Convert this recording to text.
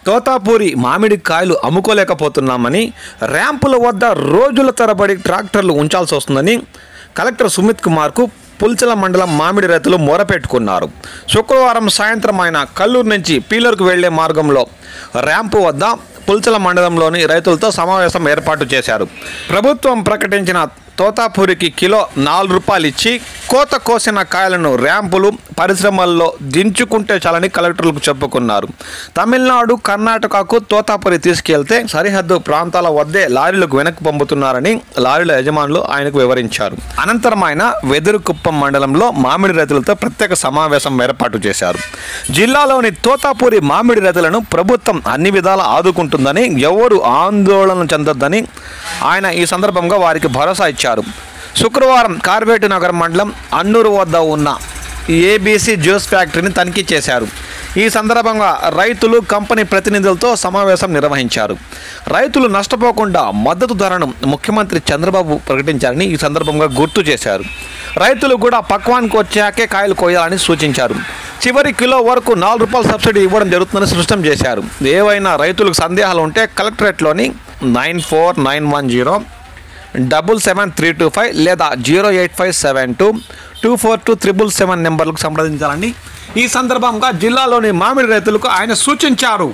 తోతాపూరి మామిడి కాయలు అమ్ముకోలేకపోతున్నామని, ర్యాంపుల వద్ద రోజుల తరబడి ట్రాక్టర్లు ఉంచాల్సి వస్తుందని కలెక్టర్ సుమిత్ కుమార్కు పుల్చల మండలం మామిడి రైతులు మొరపెట్టుకున్నారు. శుక్రవారం సాయంత్రం ఆయన కల్లూరు నుంచి పీలర్కు వెళ్లే మార్గంలో ర్యాంపు వద్ద పుల్చల మండలంలోని రైతులతో సమావేశం ఏర్పాటు చేశారు. ప్రభుత్వం ప్రకటించిన తోతాపూరికి కిలో 4 రూపాయలు ఇచ్చి కోత కోసిన కాయలను ర్యాంపులు పరిశ్రమల్లో దించుకుంటే చాలని కలెక్టర్లకు చెప్పుకున్నారు. తమిళనాడు, కర్ణాటకకు తోతాపూరి తీసుకెళ్తే సరిహద్దు ప్రాంతాల వద్దే లారీలకు వెనక్కి పంపుతున్నారని లారీల యజమానులు ఆయనకు వివరించారు. అనంతరం ఆయన వెదురుకుప్పం మండలంలో మామిడి రైతులతో ప్రత్యేక సమావేశం ఏర్పాటు చేశారు. జిల్లాలోని తోతాపూరి మామిడి రైతులను ప్రభుత్వం అన్ని విధాలా ఆదుకుంటుందని, ఎవరు ఆందోళన చెందొద్దని ఆయన ఈ సందర్భంగా వారికి భరోసా ఇచ్చారు. శుక్రవారం కార్వేటు నగర్ మండలం అన్నూరు వద్ద ఉన్న ఏబీసీ జ్యూస్ ఫ్యాక్టరీని తనిఖీ చేశారు. ఈ సందర్భంగా రైతులు, కంపెనీ ప్రతినిధులతో సమావేశం నిర్వహించారు. రైతులు నష్టపోకుండా మద్దతు ధరను ముఖ్యమంత్రి చంద్రబాబు ప్రకటించారని ఈ సందర్భంగా గుర్తు చేశారు. రైతులు కూడా పక్వానికి వచ్చాకే కాయలు కోయాలని సూచించారు. చివరి కిలో వరకు 4 రూపాయల సబ్సిడీ ఇవ్వడం జరుగుతుందని స్పష్టం చేశారు. ఏవైనా రైతులకు సందేహాలు ఉంటే కలెక్టరేట్లోని 9491077325 లేదా 08572242777 నెంబర్లకు సంప్రదించాలని ఈ సందర్భంగా జిల్లాలోని మామిడి రైతులకు ఆయన సూచించారు.